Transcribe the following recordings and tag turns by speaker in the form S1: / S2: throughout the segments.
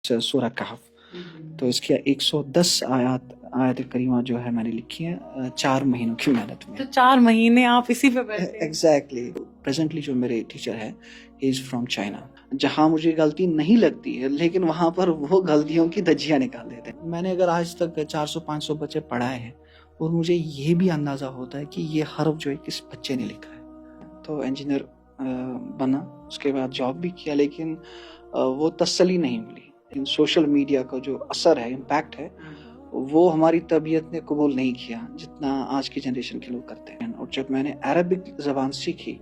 S1: सूरह कहफ। तो इसकी 110 आयत करीमा जो है मैंने लिखी है 4 महीनों की मेहनत में।
S2: तो 4 महीने आप इसी पे बैठे हैं?
S1: एग्जैक्टली। प्रेजेंटली जो मेरे टीचर है ही इज फ्रॉम चाइना। जहाँ मुझे गलती नहीं लगती है लेकिन वहाँ पर वो गलतियों की धज्जियाँ निकाल देते हैं। मैंने अगर आज तक 400-500 बच्चे पढ़ाए हैं और मुझे ये भी अंदाजा होता है कि ये हर्फ जो है किस बच्चे ने लिखा है। तो इंजीनियर बना, उसके बाद जॉब भी किया, लेकिन वो तसल्ली नहीं मिली। इन सोशल मीडिया का जो असर है, इम्पैक्ट है, वो हमारी तबीयत ने कबूल नहीं किया जितना आज की जनरेशन के लोग करते हैं। और जब मैंने अरबिक ज़बान सीखी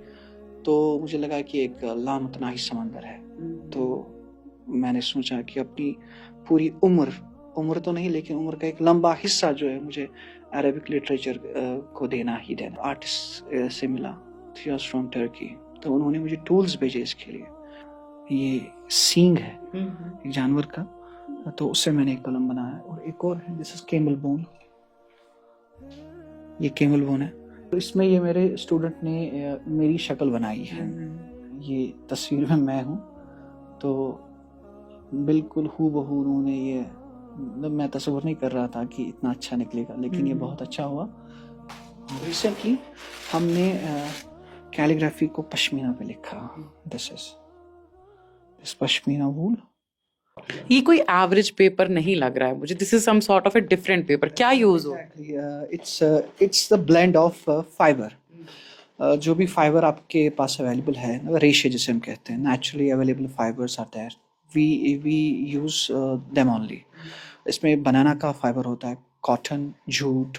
S1: तो मुझे लगा कि एक लामतनाही समंदर है। तो मैंने सोचा कि अपनी पूरी उम्र तो नहीं लेकिन उम्र का एक लंबा हिस्सा जो है मुझे अरबिक लिटरेचर को देना ही देना। आर्टिस्ट से मिला, ही वाज फ्रॉम टर्की। तो उन्होंने मुझे टूल्स भेजे इसके लिए। ये सींग है एक जानवर का, तो उससे मैंने एक कलम बनाया। और एक और है, दिस इज कैमल बोन। ये कैमल बोन है। तो इसमें ये मेरे स्टूडेंट ने मेरी शक्ल बनाई है। ये तस्वीर में मैं हूँ, तो बिल्कुल हूबहू उन्होंने ये, मतलब मैं तस्वीर नहीं कर रहा था कि इतना अच्छा निकलेगा, लेकिन ये बहुत अच्छा हुआ। रिसेंटली हमने कैलीग्राफी को पश्मीना पे लिखा। This pashmina wool.
S2: ये कोई एवरेज पेपर नहीं लग रहा है मुझे। This is some sort of a different paper. क्या यूज हो?
S1: It's the blend of fiber. जो भी फाइबर आपके पास अवेलेबल है, रेशे जिसे हम कहते हैं, naturally available fibers are there, we use them only. इसमें बनाना का फाइबर होता है, कॉटन, जूट,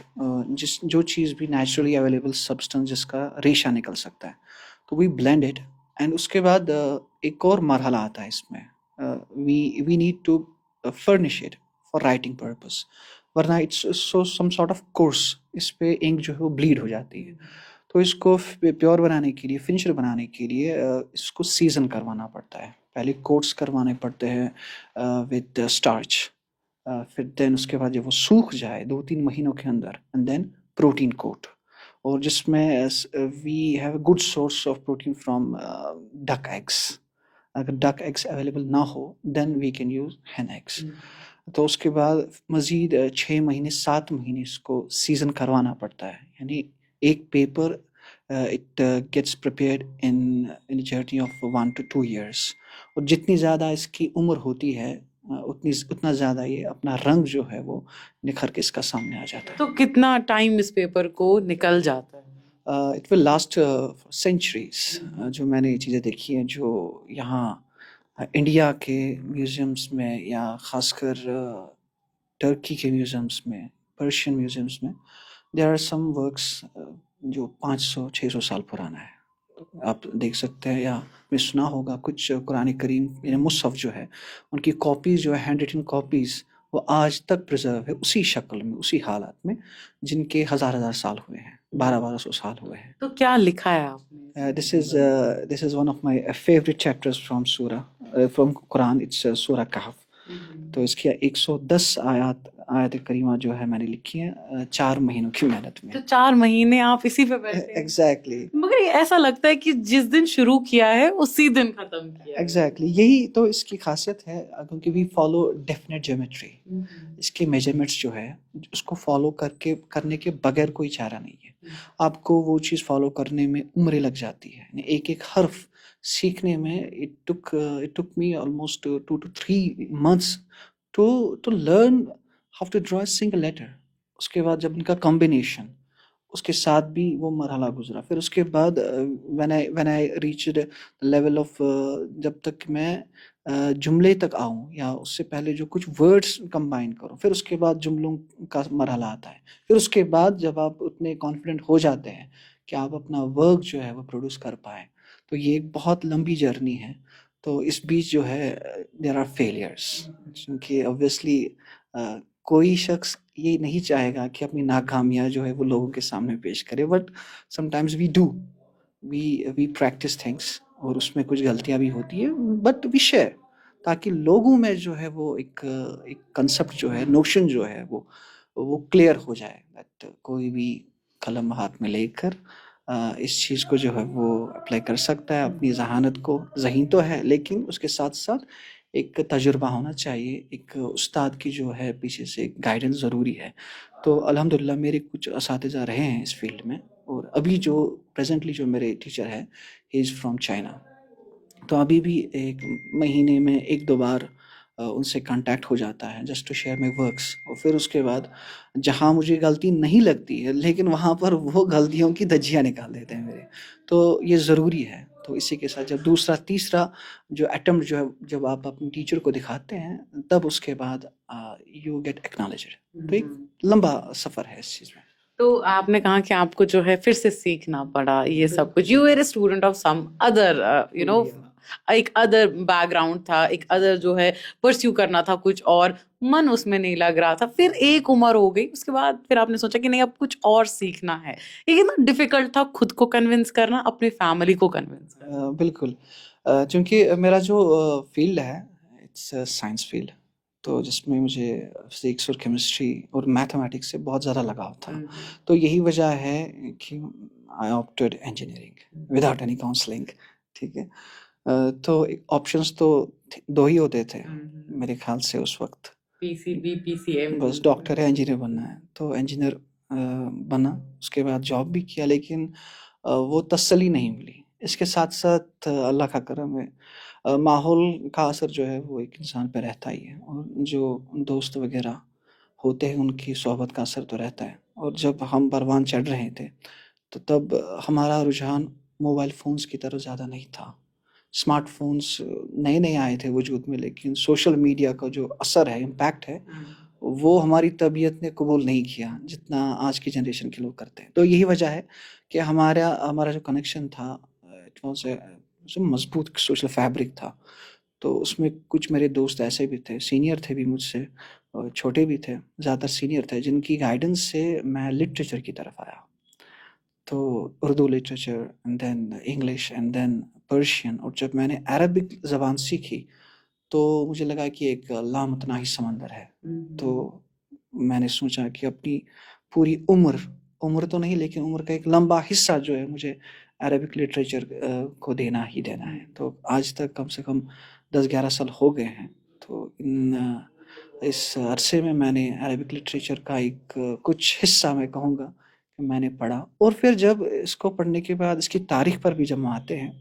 S1: जो चीज़ भी नेचुरली अवेलेबल सब्सटेंस जिसका रेशा निकल सकता है, तो वी ब्लेंड इट। एंड उसके बाद एक और मरहला आता है इसमें, we need to furnish it for writing purpose, वरना it's so some sort of course, इस पे इंक जो है वो ब्लीड हो जाती है। तो इसको प्योर बनाने के लिए, फिनिशर बनाने के लिए इसको सीजन करवाना पड़ता है। पहले कोट्स करवाने पड़ते हैं विद स्टार्च, फिर देन उसके बाद जब वो सूख जाए 2-3 महीनों के अंदर, एंड देन प्रोटीन कोट, और जिसमें we have good source of protein from duck eggs. अगर डक एग्स अवेलेबल ना हो then we can use hen eggs. तो उसके बाद मज़ीद 6 महीने 7 महीने इसको सीजन करवाना पड़ता है। यानी एक paper it gets prepared in journey of 1 to 2 years। और जितनी ज़्यादा इसकी उम्र होती है उतना ज़्यादा ये अपना रंग जो है वो निखर के इसका सामने आ जाता है।
S2: तो कितना टाइम इस पेपर को निकल जाता है?
S1: It will last centuries. जो मैंने ये चीज़ें देखी हैं, जो यहाँ इंडिया के म्यूज़ियम्स में या ख़ासकर टर्की के म्यूज़ियम्स में, पर्शियन म्यूज़ियम्स में, देयर आर सम वर्क्स जो 500-600 साल पुराना है। आप देख सकते हैं या आपने सुना होगा कुछ कुरान करीम यानी मुसहफ जो है, उनकी कॉपीज़ जो है, हैंड रिटन कॉपीज़, वो आज तक प्रिजर्व है उसी शक्ल में, उसी हालात में, जिनके हज़ार साल हुए हैं, 1200 साल हुए हैं।
S2: तो क्या लिखा है आपने?
S1: This is one of my favourite chapters from Quran. It's सूरह कहफ। तो इसकी 110 आयत करीमा जो है मैंने लिखी है 4 महीनों की मेहनत
S2: तो
S1: में।
S2: 4 महीने आप इसी पे बैठे हैं?
S1: एग्जैक्टली।
S2: मगर ये ऐसा लगता है कि जिस दिन शुरू किया है उसी दिन खत्म किया है।
S1: एग्जैक्टली, यही तो इसकी खासियत है, क्योंकि वी फॉलो डेफिनेट ज्योमेट्री। इसके मेजरमेंट्स जो है उसको फॉलो करने के बगैर कोई चारा नहीं है। आपको वो चीज़ फॉलो करने में उम्रें लग जाती है। एक एक हर्फ सीखने में it took me almost 2 to 3 months to learn how to draw a single letter. उसके बाद जब इनका कॉम्बिनेशन, उसके साथ भी वो मरहला गुजरा। फिर उसके बाद when I reached level of, जब तक मैं जुमले तक आऊँ या उससे पहले जो कुछ वर्ड्स कंबाइन करूँ, फिर उसके बाद जुमलों का मरहला आता है। फिर उसके बाद जब आप उतने कॉन्फिडेंट हो जाते हैं कि आप अपना वर्क जो है वो प्रोड्यूस कर पाएँ, तो ये एक बहुत लंबी जर्नी है। तो इस बीच जो है देयर आर फेलियर्स, क्योंकि ऑब्वियसली कोई शख्स ये नहीं चाहेगा कि अपनी नाकामियाँ जो है वो लोगों के सामने पेश करे, but sometimes we practice things, और उसमें कुछ गलतियाँ भी होती है, बट वी शेयर, ताकि लोगों में जो है वो एक कंसेप्ट जो है, नोशन जो है वो क्लियर हो जाए, दैट कोई भी कलम हाथ में लेकर इस चीज़ को जो है वो अप्लाई कर सकता है, अपनी ज़हानत को, ज़हीन तो है लेकिन उसके साथ साथ एक तजुर्बा होना चाहिए, एक उस्ताद की जो है पीछे से एक गाइडेंस ज़रूरी है। तो अल्हम्दुलिल्लाह मेरे कुछ असातिज़ा रहे हैं इस फ़ील्ड में, और अभी जो प्रेज़ेंटली जो मेरे टीचर हैं, ही इज़ फ्रॉम चाइना। तो अभी भी 1 महीने में 1-2 बार उनसे कॉन्टैक्ट हो जाता है just to share my works, और फिर उसके बाद जहाँ मुझे गलती नहीं लगती है, लेकिन वहाँ पर वो गलतियों की धज्जियाँ निकाल देते हैं मेरे। तो ये ज़रूरी है। तो इसी के साथ जब दूसरा, तीसरा जो अटेम्प्ट जो है, जब आप अपने टीचर को दिखाते हैं, तब उसके बाद यू गेट एक्नॉलेज्ड। तो एक लंबा सफ़र है इस चीज़ में।
S2: तो आपने कहा कि आपको जो है फिर से सीखना पड़ा ये सब कुछ। You were a student of some other you know, एक अदर बैकग्राउंड था, एक अदर जो है परस्यू करना था कुछ और, मन उसमें नहीं लग रहा था। फिर एक उम्र हो गई, उसके बाद फिर आपने सोचा कि नहीं अब कुछ और सीखना है। ये कितना डिफिकल्ट था खुद को कन्विंस करना, अपनी फैमिली को कन्विंस करना?
S1: बिल्कुल। चूँकि मेरा जो फ़ील्ड है, इट्स साइंस फ़ील्ड, तो जिसमें मुझे फ़िज़िक्स और केमिस्ट्री और मैथमेटिक्स से बहुत ज़्यादा लगाव था। तो यही वजह है कि I opted engineering without any counselling, ठीक है? तो ऑप्शंस तो 2 ही होते थे मेरे ख़्याल से उस वक़्त।
S2: PCB, PCM.
S1: बस डॉक्टर या इंजीनियर बनना है, तो इंजीनियर बना, उसके बाद जॉब भी किया, लेकिन वो तसल्ली नहीं मिली। इसके साथ-साथ अल्लाह का करम है, माहौल का असर जो है वो एक इंसान पे रहता ही है, और जो दोस्त वग़ैरह होते हैं उनकी सोहबत का असर तो रहता है। और जब हम परवान चढ़ रहे थे, तो तब हमारा रुझान मोबाइल फ़ोन्स की तरफ ज़्यादा नहीं था। स्मार्टफ़ोन्स नए-नए आए थे वजूद में, लेकिन सोशल मीडिया का जो असर है, इम्पैक्ट है, वो हमारी तबीयत ने कबूल नहीं किया, जितना आज की जनरेशन के लोग करते हैं। तो यही वजह है कि हमारा हमारा जो कनेक्शन था, इट वाज़ जो मज़बूत सोशल फैब्रिक था। तो उसमें कुछ मेरे दोस्त ऐसे भी थे, सीनियर थे भी मुझसे, और छोटे भी थे, ज़्यादातर सीनियर थे, जिनकी गाइडेंस से मैं लिटरेचर की तरफ आया। तो Urdu literature and then English and then Persian, और जब मैंने अरबिक ज़बान सीखी, तो मुझे लगा कि एक लामतनाही समंदर है। तो मैंने सोचा कि अपनी पूरी उम्र, उम्र तो नहीं लेकिन उम्र का एक लंबा हिस्सा जो है मुझे अरबिक लिटरेचर को देना ही देना है। तो आज तक कम से कम 10-11 साल हो गए हैं। तो इस अरसे में मैंने अरबिक लिटरेचर का एक कुछ हिस्सा मैं कहूँगा कि मैंने पढ़ा, और फिर जब इसको पढ़ने के बाद इसकी तारीख पर भी जब हम आते हैं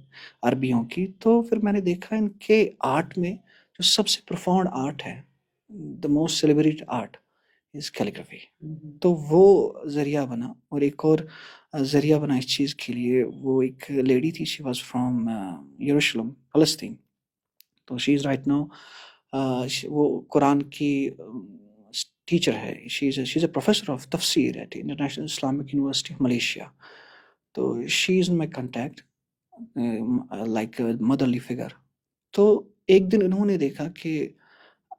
S1: अरबियों की, तो फिर मैंने देखा इनके आर्ट में जो सबसे प्रोफाउंड आर्ट है, the most celebrated art is calligraphy. तो वो ज़रिया बना, और एक और ज़रिया बना इस चीज़ के लिए, वो एक लेडी थी, शी वाज़ फ्रॉम यरूशलेम, फ़लस्तीन। तो शी इज़ राइट नाउ वो कुरान की टीचर है। She is a professor of तफसीर at International Islamic University of Malaysia. तो she is my contact, like motherly figure. तो एक दिन इन्होंने देखा कि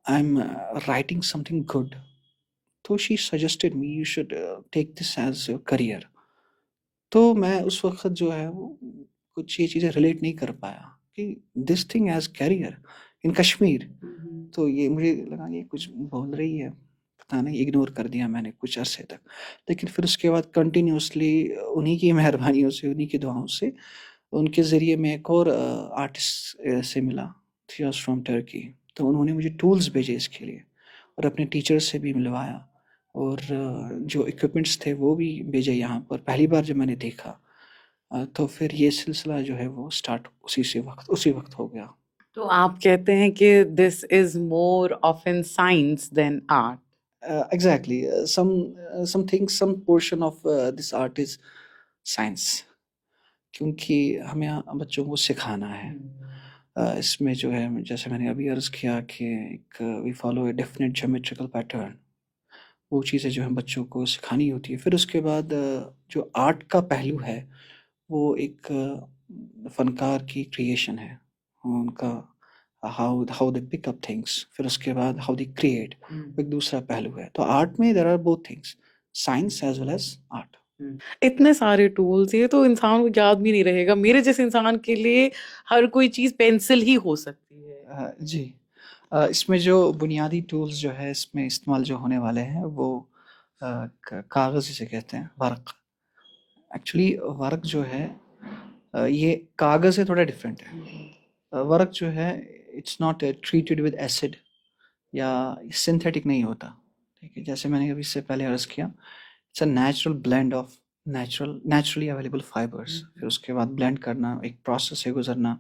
S1: I am writing something good, तो she suggested me you should take this as your career. तो मैं उस वक़्त जो है वो कुछ ये चीज़ें रिलेट नहीं कर पाया कि this thing as career in Kashmir. तो ये मुझे लगा ये कुछ बोल रही है, पता नहीं, इग्नोर कर दिया मैंने कुछ अरसे तक। लेकिन फिर उसके बाद कंटिन्यूअसली उन्हीं की मेहरबानियों से, उन्हीं की दुआओं से, उनके ज़रिए मैं एक और आर्टिस्ट से मिला, शी वाज़ फ्रॉम टर्की। तो उन्होंने मुझे टूल्स भेजे इसके लिए, और अपने टीचर से भी मिलवाया, और जो इक्विपमेंट्स थे वो भी भेजे यहाँ पर। पहली बार जब मैंने देखा, तो फिर ये सिलसिला जो है वो स्टार्ट उसी वक़्त हो गया।
S2: तो आप कहते हैं कि this is more of in science than art.
S1: Exactly. Some things, some portion of this art is science, क्योंकि हमें बच्चों को सिखाना है। इसमें जो है, जैसे मैंने अभी अर्ज़ किया कि एक we follow a definite geometrical pattern, वो चीज़ें जो है बच्चों को सिखानी होती है। फिर उसके बाद जो आर्ट का पहलू है, वो एक फ़नकार की क्रिएशन है, उनका how how they pick up things, फिर उसके बाद हाउ दे क्रिएट, एक दूसरा पहलू है। तो आर्ट में there are both things, science as well as art.
S2: इतने सारे टूल्स, ये तो इंसान को याद भी नहीं रहेगा। मेरे जैसे इंसान के लिए हर कोई चीज पेंसिल ही हो सकती है।
S1: जी। इसमें जो बुनियादी टूल्स जो है इसमें इस्तेमाल जो होने वाले हैं, वो कागज़ जिसे कहते हैं, वर्क। एक्चुअली वर्क जो है, ये कागज़ से थोड़ा डिफरेंट है। वर्क जो है it's not treated with acid या सिंथेटिक नहीं होता, ठीक है। जैसे मैंने अभी इससे पहले अर्ज़ किया, it's a natural blend of naturally available fibres. फिर उसके बाद ब्लेंड करना एक प्रोसेस से गुजरना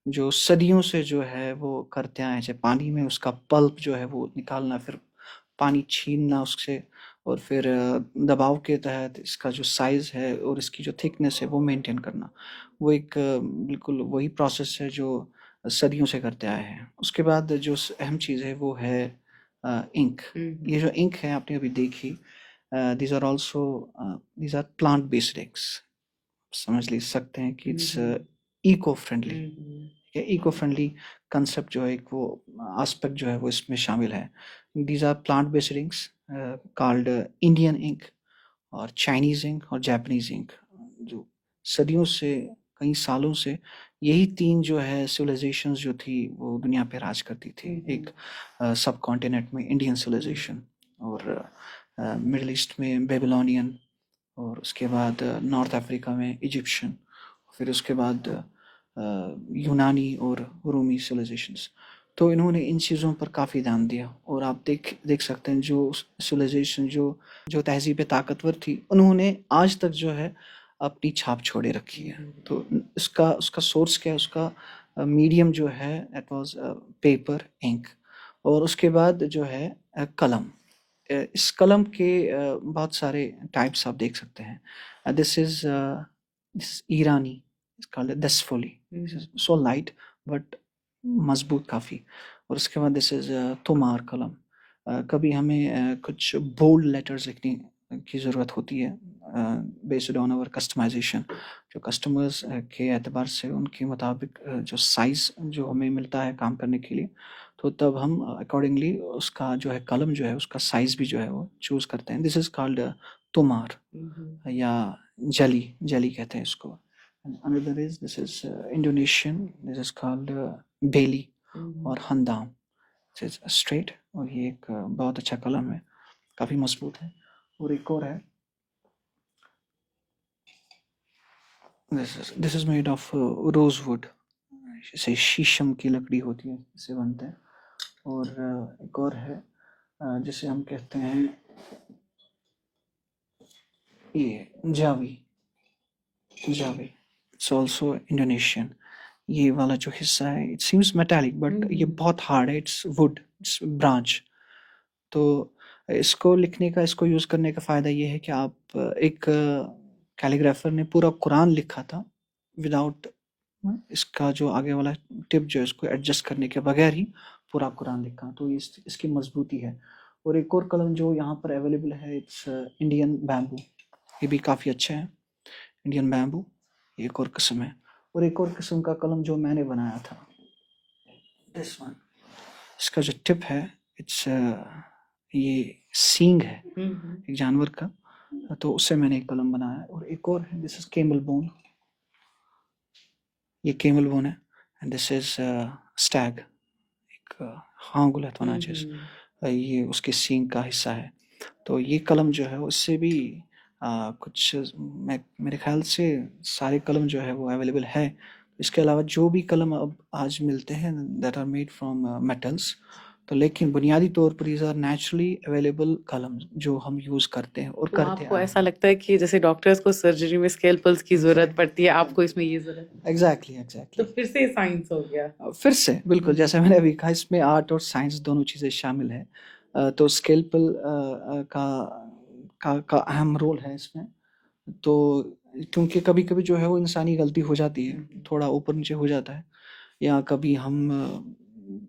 S1: जो सदियों से जो है वो करते आए हैं। जैसे पानी में उसका पल्प जो है वो निकालना, फिर पानी छीनना उससे, और फिर दबाव के तहत इसका जो साइज़ है और इसकी जो थिकनेस है वो मेंटेन करना, वो एक बिल्कुल वही प्रोसेस है जो सदियों से करते आए हैं। उसके बाद जो अहम चीज़ है वो है इंक। ये जो इंक है आपने अभी देखी, these are also these are plant based inks. समझ ले सकते हैं कि it's eco friendly. Eco friendly concept जो है एक वो एस्पेक्ट जो है वो इसमें शामिल है। These are plant based inks called Indian ink और चाइनीज इंक और जापानीज इंक, जो सदियों से कई सालों से यही तीन जो है सिविलाइजेशंस जो थी वो दुनिया पे राज करती थी। एक सब कॉन्टिनेंट में इंडियन सिविलाइजेशन, और मिडिल ईस्ट में बेबीलोनियन, और उसके बाद नॉर्थ अफ्रीका में इजिप्शियन, फिर उसके बाद यूनानी और रूमी सिविलाइजेशंस। तो इन्होंने इन चीज़ों पर काफ़ी ध्यान दिया, और आप देख सकते हैं जो सिविलाइजेशन जो तहजीब ताकतवर थी उन्होंने आज तक जो है अपनी छाप छोड़े रखी है। तो इसका उसका सोर्स क्या है, उसका मीडियम जो है इट वाज पेपर इंक, और उसके बाद जो है कलम। इस कलम के बहुत सारे टाइप्स आप देख सकते हैं। दिस ईरानी, इट्स कॉल्ड दसफोली, सो लाइट बट मजबूत काफ़ी। और उसके बाद दिस इज़ तोमार कलम। कभी हमें कुछ बोल्ड लेटर्स लिखने की ज़रूरत होती है बेस्ड ऑन आवर कस्टमाइजेशन, जो कस्टमर्स के एतबार से उनके मुताबिक जो साइज़ जो हमें मिलता है काम करने के लिए, तो तब हम अकॉर्डिंगली उसका जो है कलम जो है उसका साइज़ भी जो है वो चूज़ करते हैं। दिस इज़ कॉल्ड तोमार या जली कहते हैं इसको। Another is this is Indonesian, this is called बेली और हंदाम, दिस इज स्ट्रेट, और ये एक बहुत अच्छा कलम है, काफ़ी मजबूत है। और एक और है, this is made of rosewood, जैसे शीशम की लकड़ी होती है इससे बनते हैं। और एक और है जिसे हम कहते हैं ये जावी, इट्स ऑल्सो इंडोनेशियन। ये वाला जो हिस्सा है इट सीम्स मेटालिक बट ये बहुत हार्ड है, इट्स वुड, इट्स ब्रांच। तो इसको लिखने का, इसको यूज़ करने का फ़ायदा ये है कि आप एक कैलीग्राफर ने पूरा कुरान लिखा था विदाउट इसका जो आगे वाला टिप जो है इसको एडजस्ट करने के बगैर ही पूरा कुरान लिखा, तो इसकी मजबूती है। और एक और कलम जो यहाँ पर अवेलेबल है इट्स इंडियन बैम्बू, ये भी काफ़ी अच्छा है। इंडियन बैम्बू एक और किस्म है। और एक और किस्म का कलम जो मैंने बनाया था दिस वन, इसका जो टिप है इट्स ये सींग है एक जानवर का, तो उससे मैंने एक कलम बनाया है। और एक और है, दिस इज केमल बोन, ये केमल बोन है। एंड दिस इज स्टैग, एक हांगुलत वना ये उसके सींग का हिस्सा है। तो ये कलम जो है उससे भी कुछ मेरे ख्याल से सारे कलम जो है वो अवेलेबल है। इसके अलावा जो भी कलम अब आज मिलते हैं that are made from metals, तो लेकिन बुनियादी तौर पर these are naturally available कलम जो हम यूज़ करते हैं और
S2: तो
S1: करते
S2: आपको
S1: आए
S2: ऐसा
S1: हैं।
S2: लगता है कि जैसे डॉक्टर्स को सर्जरी में स्केलपेल्स की ज़रूरत पड़ती है, आपको इसमें ये ज़रूरत है?
S1: एग्जैक्टली
S2: तो
S1: एग्जैक्टली
S2: फिर से साइंस हो गया।
S1: फिर से बिल्कुल जैसे मैंने अभी कहा, इसमें आर्ट और साइंस दोनों चीज़ें शामिल है। तो स्केलपेल का अहम रोल है इसमें। तो क्योंकि कभी-कभी जो है वो इंसानी गलती हो जाती है, थोड़ा ऊपर-नीचे हो जाता है, या कभी हम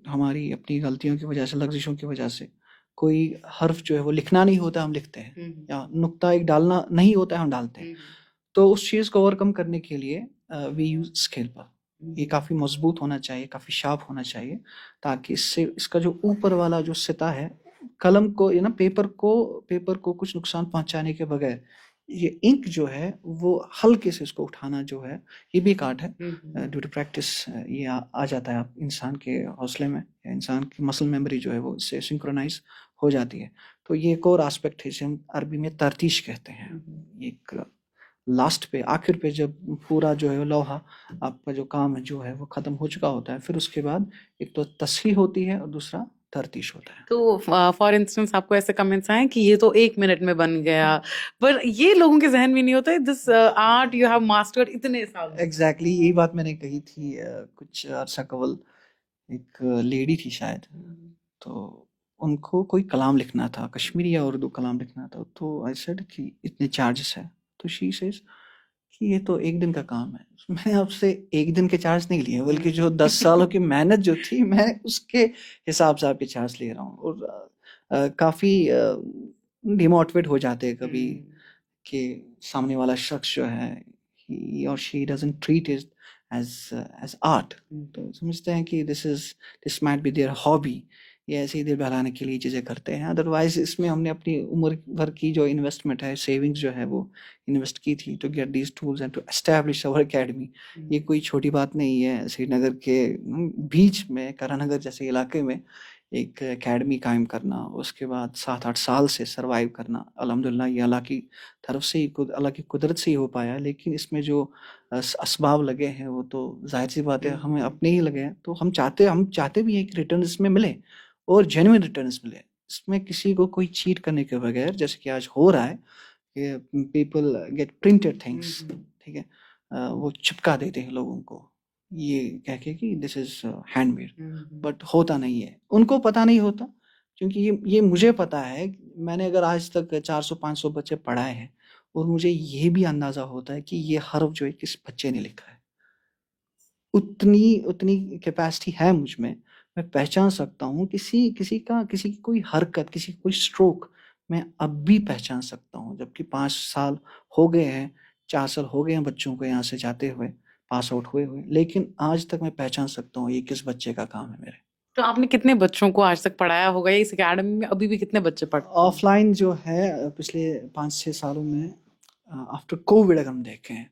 S1: हमारी अपनी गलतियों की वजह से, लग़्ज़िशों की वजह से कोई हर्फ जो है वो लिखना नहीं होता हम लिखते हैं, या नुक्ता एक डालना नहीं होता है हम डालते हैं। तो उस चीज़ को ओवरकम करने के लिए वी यूज़ स्केलपेल। ये काफ़ी मज़बूत होना चाहिए, काफ़ी शार्प होना चाहिए, ताकि इससे इसका जो ऊपर वाला जो सिता है, कलम को या ना पेपर को कुछ नुकसान पहुँचाने के बगैर ये इंक जो है वो हल्के से इसको उठाना जो है, ये भी एक आर्ट है। ड्यू टू प्रैक्टिस ये आ जाता है आप इंसान के हौसले में, या इंसान की मसल मेमोरी जो है वो इससे सिंक्रोनाइज़ हो जाती है। तो ये एक और एस्पेक्ट है जिसे हम अरबी में तरतीश कहते हैं। ये एक लास्ट पे आखिर पे जब पूरा जो है लोहा आपका जो काम है जो है वो ख़त्म हो चुका होता है, फिर उसके बाद एक तो तस्हीह होती है और दूसरा तरतीश होता है।
S2: तो फॉर इंस्टेंस आपको ऐसे कमेंट्स आए कि ये तो 1 मिनट में बन गया, पर ये लोगों के ज़हन में नहीं होता है this art you have mastered इतने साल में।
S1: एग्ज़ैक्टली यही बात मैंने कही थी कुछ अरसा कबल एक लेडी थी शायद, तो उनको कोई कलाम लिखना था, कश्मीरी या उर्दू कलाम लिखना था, तो आई सेड कि इतने चार्जेस है, तो शी सेज कि ये तो 1 दिन का काम है। मैंने आपसे 1 दिन के चार्ज नहीं लिए, बल्कि जो 10 सालों की मेहनत जो थी, मैं उसके हिसाब से आपके चार्ज ले रहा हूँ। और काफ़ी डिमोटिवेट हो जाते हैं कभी कि सामने वाला शख्स जो है ही और she doesn't treat it as art. तो समझते हैं कि this might be their hobby, ये ऐसे ही दिल बहलाने के लिए चीज़ें करते हैं। अदरवाइज इसमें हमने अपनी उम्र भर की जो इन्वेस्टमेंट है, सेविंग्स जो है वो इन्वेस्ट की थी to get these tools and to establish our academy. ये कोई छोटी बात नहीं है। श्रीनगर के बीच में करानगर जैसे इलाके में एक एकेडमी कायम करना, उसके बाद 7-8 साल से सर्वाइव करना, अल्हम्दुलिल्लाह ये अल्लाह की तरफ से ही, अल्लाह की कुदरत से ही हो पाया। लेकिन इसमें जो असबाब लगे हैं वो तो जाहिर सी बात है हमें अपने ही लगे हैं। तो हम चाहते भी हैं कि रिटर्न इसमें मिले और जेन्युइन रिटर्न्स मिले। इसमें किसी को कोई चीट करने के बगैर, जैसे कि आज हो रहा है कि पीपल गेट प्रिंटेड थिंग्स, ठीक है, वो चिपका देते हैं लोगों को ये कह के कि दिस इज हैंडमेड, बट होता नहीं है। उनको पता नहीं होता, क्योंकि ये मुझे पता है। मैंने अगर आज तक 400-500 बच्चे पढ़ाए हैं और मुझे ये भी अंदाजा होता है कि ये हर्फ जो है किस बच्चे ने लिखा है। उतनी उतनी कैपेसिटी है मुझ में, मैं पहचान सकता हूँ किसी की कोई हरकत, किसी की कोई स्ट्रोक मैं अब भी पहचान सकता हूँ। जबकि 5 साल हो गए हैं, 4 साल हो गए हैं बच्चों को यहाँ से जाते हुए, पास आउट हुए, लेकिन आज तक मैं पहचान सकता हूँ ये किस बच्चे का काम है मेरे।
S2: तो आपने कितने बच्चों को आज तक पढ़ाया होगा या इस एकेडमी में अभी भी कितने बच्चे पढ़ते हैं?
S1: ऑफलाइन जो है पिछले 5-6 सालों में आफ्टर कोविड अगर हम देखें,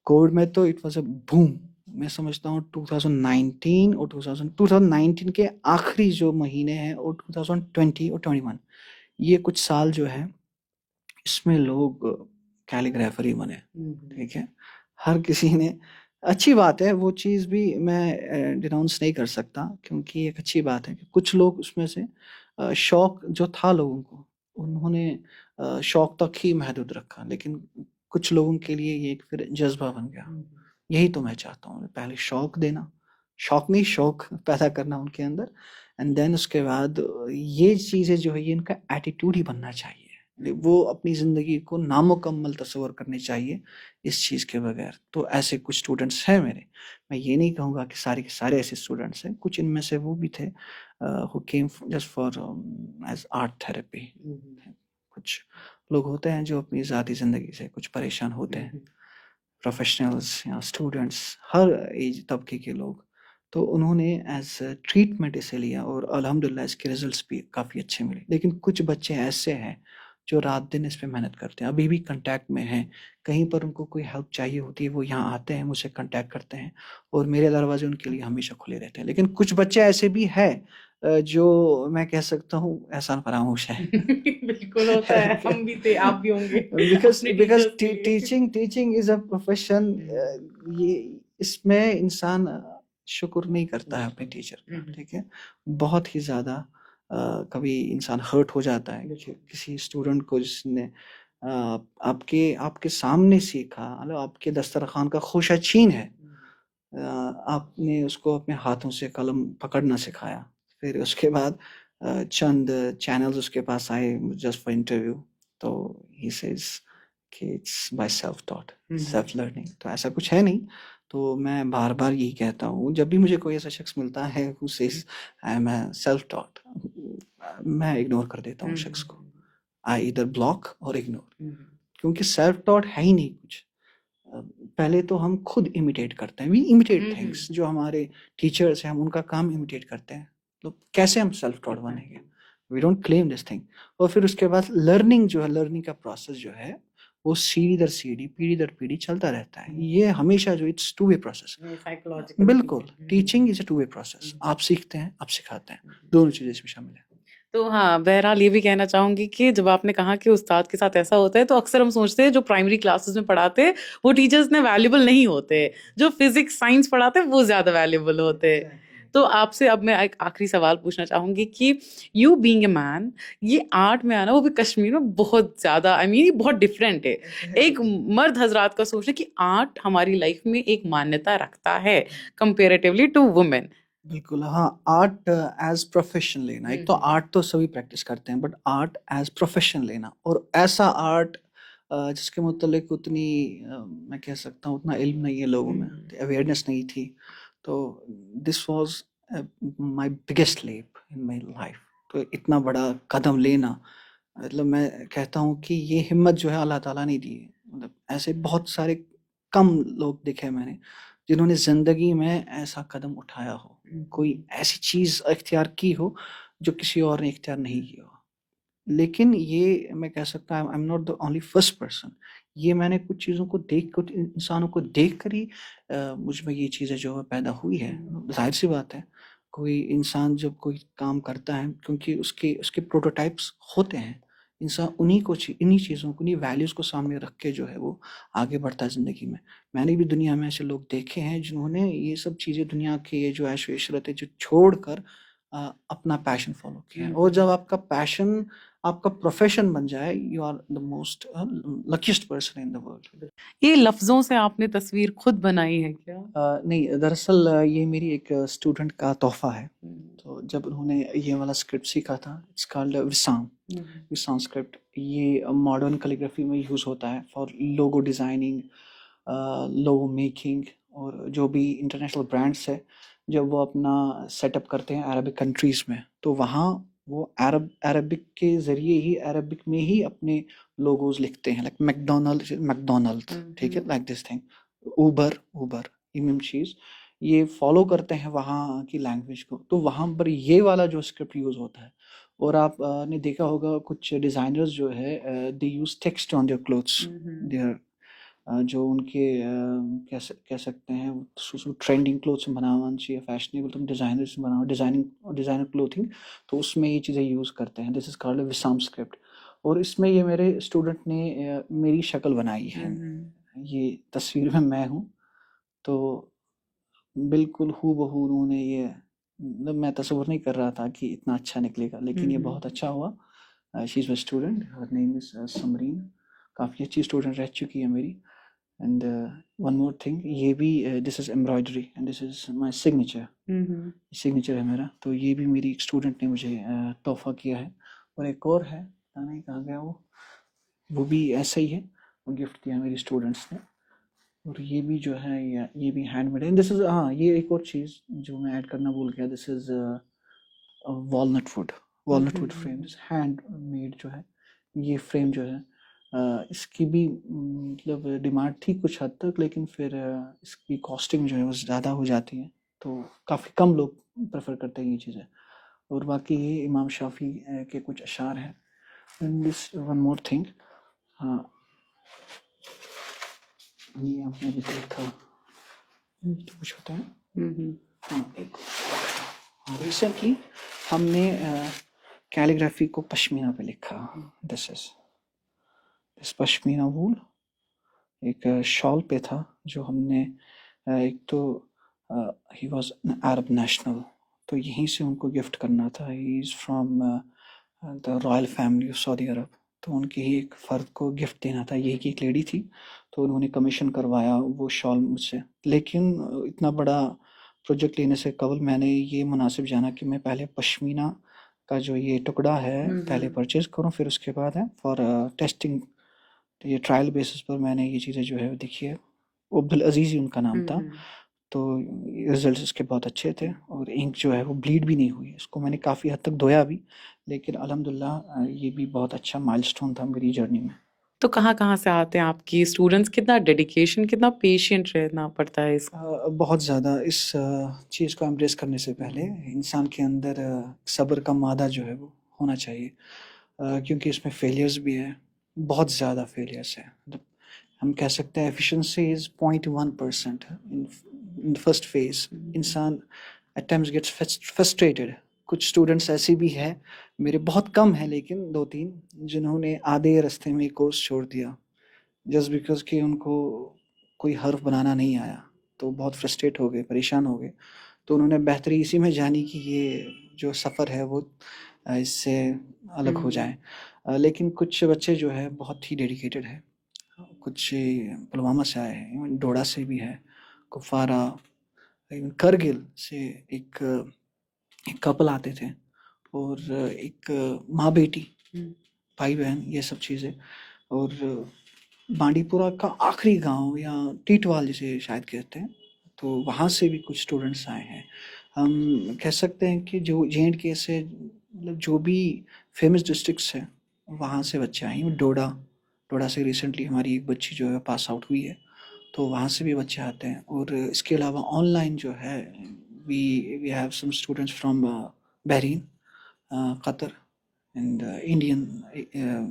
S1: कोविड में तो इट वाज़ अ बूम। मैं समझता हूँ 2019 और 2019 के आखिरी जो महीने हैं और 2020 और 21, ये कुछ साल जो है इसमें लोग कैलीग्राफर ही बने, ठीक है। हर किसी ने, अच्छी बात है, वो चीज़ भी मैं डिनाउंस नहीं कर सकता, क्योंकि एक अच्छी बात है कि कुछ लोग उसमें से शौक जो था लोगों को, उन्होंने शौक तक ही महदूद रखा, लेकिन कुछ लोगों के लिए ये एक फिर जज्बा बन गया। यही तो मैं चाहता हूँ, पहले शौक देना, शौक नहीं शौक पैदा करना उनके अंदर, एंड देन उसके बाद ये चीज़ें जो है ये इनका एटीट्यूड ही बनना चाहिए। वो अपनी ज़िंदगी को नामुकम्मल तस्वर करनी चाहिए इस चीज़ के बगैर। तो ऐसे कुछ स्टूडेंट्स हैं मेरे। मैं ये नहीं कहूँगा कि सारे के सारे ऐसे स्टूडेंट्स हैं, कुछ इनमें से वो भी थे who came just for as art therapy. कुछ लोग होते हैं जो अपनी ज़ाती ज़िंदगी से कुछ परेशान होते हैं, प्रोफेशनल्स या स्टूडेंट्स, हर एज तबके के लोग, तो उन्होंने एज ट्रीटमेंट इसे लिया और अल्हम्दुलिल्लाह इसके रिजल्ट्स भी काफ़ी अच्छे मिले। लेकिन कुछ बच्चे ऐसे हैं जो रात दिन इस पे मेहनत करते हैं, अभी भी कांटेक्ट में हैं, कहीं पर उनको कोई हेल्प चाहिए होती है वो यहाँ आते हैं, मुझसे कांटेक्ट करते हैं और मेरे दरवाजे उनके लिए हमेशा खुले रहते हैं। लेकिन कुछ बच्चे ऐसे भी हैं जो मैं कह सकता हूँ एहसान फरामोश है।
S2: बिल्कुल होता है, हम भी थे, आप भी होंगे
S1: बिकॉज
S2: अपने
S1: बिकॉज
S2: टीचर्स के लिए।
S1: Teaching is a profession. ये इसमें इंसान शुक्र नहीं करता है अपने टीचर का, ठीक है। बहुत ही ज़्यादा कभी इंसान हर्ट हो जाता है कि किसी स्टूडेंट को जिसने आपके आपके सामने सीखा, मतलब आपके दस्तरखान का खुशाचीन है, आपने उसको अपने हाथों से कलम पकड़ना सिखाया, फिर उसके बाद चंद चैनल्स उसके पास आए जस्ट फॉर इंटरव्यू, तो ही सेज कि it's by self taught, self learning. तो ऐसा कुछ है नहीं। तो मैं बार बार यही कहता हूँ जब भी मुझे कोई ऐसा शख्स मिलता है who says I am self taught, मैं इग्नोर कर देता हूँ शख्स को। आई इधर ब्लॉक और इग्नोर, क्योंकि सेल्फ टॉट है ही नहीं कुछ। पहले तो हम खुद इमिटेट करते हैं, वी इमिटेट थिंग्स। जो हमारे टीचर्स हैं हम उनका काम इमिटेट करते हैं, तो कैसे हम सेल्फ टॉट बनेंगे? We don't claim this thing. और फिर उसके बाद लर्निंग जो है, लर्निंग का प्रोसेस जो है वो सीढ़ी दर सीढ़ी, पीढ़ी दर पीढ़ी चलता रहता है। ये हमेशा जो, it's two way process.
S2: Psychological
S1: बिल्कुल, teaching is a two way process. आप सीखते हैं, आप सिखाते हैं, दोनों चीजें इसमें शामिल है।
S2: तो हाँ, बहरहाल ये भी कहना चाहूँगी कि जब आपने कहा कि उस्ताद के साथ ऐसा होता है, तो अक्सर हम सोचते हैं जो प्राइमरी क्लासेस में पढ़ाते हैं, वो टीचर्स इतने वैल्यूएबल नहीं होते। जो फिज़िक्स, साइंस पढ़ाते हैं, वो ज़्यादा वैल्यूएबल होते हैं। तो आपसे अब मैं एक आखिरी सवाल पूछना चाहूँगी कि यू बीइंग अ मैन, ये आर्ट में आना, वो भी कश्मीर में बहुत ज़्यादा ये बहुत डिफरेंट है। एक मर्द हज़रात का सोचना कि आर्ट हमारी लाइफ में एक मान्यता रखता है कंपैरेटिवली टू वुमेन।
S1: बिल्कुल, हाँ, आर्ट एज़ प्रोफ़ेशन लेना, एक तो आर्ट तो सभी प्रैक्टिस करते हैं, बट आर्ट एज़ प्रोफ़ेशन लेना और ऐसा आर्ट जिसके मुतल्लिक उतनी मैं कह सकता हूँ उतना इल्म नहीं है लोगों में, अवेयरनेस नहीं थी। तो this was my biggest leap in my life. तो इतना बड़ा कदम लेना, मतलब मैं कहता हूँ कि ये हिम्मत जो है अल्लाह ताला ने दी है। मतलब ऐसे बहुत सारे कम लोग देखे हैं मैंने, जिन्होंने ज़िंदगी में ऐसा कदम उठाया हो, कोई ऐसी चीज़ इख्तियार की हो, जो किसी और ने इख्तियार नहीं किया हो। लेकिन ये मैं कह सकता हूँ I am not the only first person. ये मैंने कुछ चीज़ों को देख कुछ इंसानों को देख कर ही मुझ में ये चीज़ें जो है पैदा हुई है। ज़ाहिर-सी बात है, कोई इंसान जब कोई काम करता है क्योंकि उसके उसके प्रोटोटाइप्स होते हैं। इंसान इन्हीं चीज़ों को, इन्हीं वैल्यूज़ को सामने रख के जो है वो आगे बढ़ता है ज़िंदगी में। मैंने भी दुनिया में ऐसे लोग देखे हैं जिन्होंने ये सब चीज़ें दुनिया के ये जो ऐश-व-इशरत है जो छोड़कर अपना पैशन फ़ॉलो किया है। और जब आपका पैशन आपका प्रोफ़ेशन बन जाए, you are the most luckiest person in the world.
S2: ये लफ्ज़ों से आपने तस्वीर खुद बनाई है क्या?
S1: नहीं, दरअसल ये मेरी एक स्टूडेंट का तोहफ़ा है। तो जब उन्होंने ये वाला स्क्रिप्ट सीखा था, इट्स कॉल्ड विसाम, विसाम स्क्रिप्ट। ये मॉडर्न कैलीग्राफी में यूज़ होता है for logo designing, logo making और जो भी इंटरनेशनल ब्रांड्स है, जब वो अपना सेटअप करते हैं अरबिक कंट्रीज़ में, तो वहाँ वो अरबिक के ज़रिए ही अरबिक में ही अपने लोगोज़ लिखते हैं, लाइक मैकडॉनल्ड्स, ठीक है? Like this thing. ऊबर, इमिम चीज़, ये फ़ॉलो करते हैं वहाँ की लैंग्वेज को, तो वहाँ पर ये वाला जो स्क्रिप्ट यूज़ होता है। और आप ने देखा होगा कुछ डिज़ाइनर्स जो है they use text on their clothes, their जो उनके कह सकते हैं ट्रेंडिंग क्लोथ्स बनाना चाहिए, फैशनेबल, तुम डिज़ाइनर्स बनाओ, डिज़ाइनर क्लोथिंग, तो उसमें ये चीज़ें यूज़ करते हैं। दिस इज़ कॉल्ड विसाम स्क्रिप्ट। और इसमें ये मेरे स्टूडेंट ने मेरी शक्ल बनाई है। ये तस्वीर में मैं हूँ, तो बिल्कुल हूबहू उन्होंने ये, मतलब मैं तसव्वुर नहीं कर रहा था कि इतना अच्छा निकलेगा, लेकिन ये बहुत अच्छा हुआ। She is my student, her name is Samreen, काफ़ी अच्छी स्टूडेंट रह चुकी है मेरी। एंड वन मोर थिंग, ये भी this is embroidery and this is my signature, signature है मेरा। तो ये भी मेरी एक स्टूडेंट ने मुझे तोहफ़ा किया है। और एक और है, पता नहीं कहाँ गया वो भी ऐसा ही है, वो गिफ्ट दिया मेरी स्टूडेंट्स ने। और ये भी जो है ये भी हैंडमेड है। दिस इज़, हाँ, ये एक और चीज़ जो मैं ऐड करना भूल गया, this is walnut would frame, handmade जो है ये फ्रेम जो है इसकी भी मतलब डिमांड थी कुछ हद तक, लेकिन फिर इसकी कॉस्टिंग जो है वो ज़्यादा हो जाती है, तो काफ़ी कम लोग प्रेफर करते हैं ये चीज़ें। और बाकी ये इमाम शाफी के कुछ अशार हैं। And this one more thing, हाँ, ये आपने जैसे लिखा तो कुछ होता है। हाँ, एक रिसेंटली हमने कैलीग्राफी को पश्मीना पे लिखा। This is this pashmina wool एक शॉल पे था जो हमने एक तो he was an Arab national, तो यहीं से उनको गिफ्ट करना था। He is from the royal family of Saudi Arab, तो उनके ही एक फ़र्द को गिफ्ट देना था। यही की एक लेडी थी, तो उन्होंने कमीशन करवाया वो शॉल मुझसे। लेकिन इतना बड़ा प्रोजेक्ट लेने से कबल मैंने ये मुनासिब जाना कि मैं पहले पश्मीना का जो ये टुकड़ा है पहले परचेज़ करूँ, फिर उसके बाद है फॉर टेस्टिंग। तो ये ट्रायल बेसिस पर मैंने ये चीज़ें जो है देखी है। अब्दुल अज़ीज़ ही उनका नाम था। तो रिजल्ट्स इसके बहुत अच्छे थे और इंक जो है वो ब्लीड भी नहीं हुई। इसको मैंने काफ़ी हद तक धोया भी, लेकिन अल्हम्दुलिल्लाह ये भी बहुत अच्छा माइलस्टोन था मेरी जर्नी में।
S2: तो कहाँ-कहाँ से आते हैं आपकी स्टूडेंट्स? कितना डेडिकेशन, कितना पेशेंट रहना पड़ता है इस
S1: बहुत ज़्यादा इस चीज़ को एम्ब्रेस करने से पहले इंसान के अंदर सब्र का मादा जो है वो होना चाहिए, क्योंकि इसमें फेलियर्स भी हैं, बहुत ज़्यादा फेलियर्स हैं। मतलब हम कह सकते हैं efficiency is 0.1% in the first phase. इंसान एट टाइम्स गेट्स फ्रस्ट्रेटेड, कुछ स्टूडेंट्स ऐसे भी हैं, मेरे बहुत कम हैं लेकिन 2-3, जिन्होंने आधे रास्ते में कोर्स छोड़ दिया जस्ट बिकॉज़ कि उनको कोई हर्फ बनाना नहीं आया। तो बहुत फ्रस्ट्रेट हो गए, परेशान हो गए। तो उन्होंने बेहतरी इसी में जानी कि ये जो सफ़र है वो इससे अलग हो जाए। लेकिन कुछ बच्चे जो है बहुत ही डेडिकेटेड है। कुछ पुलवामा से आए हैं, इवन डोडा से भी है, कुपवारा, इवन करगिल से एक एक कपल आते थे और एक माँ-बेटी, भाई-बहन ये सब चीज़ें। और बांडीपुरा का आखिरी गाँव या टीटवाल जिसे शायद कहते हैं, तो वहाँ से भी कुछ स्टूडेंट्स आए हैं। हम कह सकते हैं कि जो जे.एंड.के से मतलब जो भी फेमस डिस्ट्रिक्ट्स हैं, वहाँ से बच्चे आए हैं। डोडा से रिसेंटली हमारी एक बच्ची जो है पास आउट हुई है, तो वहाँ से भी बच्चे आते हैं। और इसके अलावा ऑनलाइन जो है we have some students from Bahrain, Qatar and Indian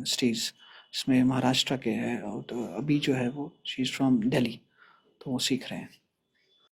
S1: states, इसमें महाराष्ट्र के हैं। और तो अभी जो है वो शी इज़ फ्रॉम दिल्ली, तो वो सीख रहे हैं।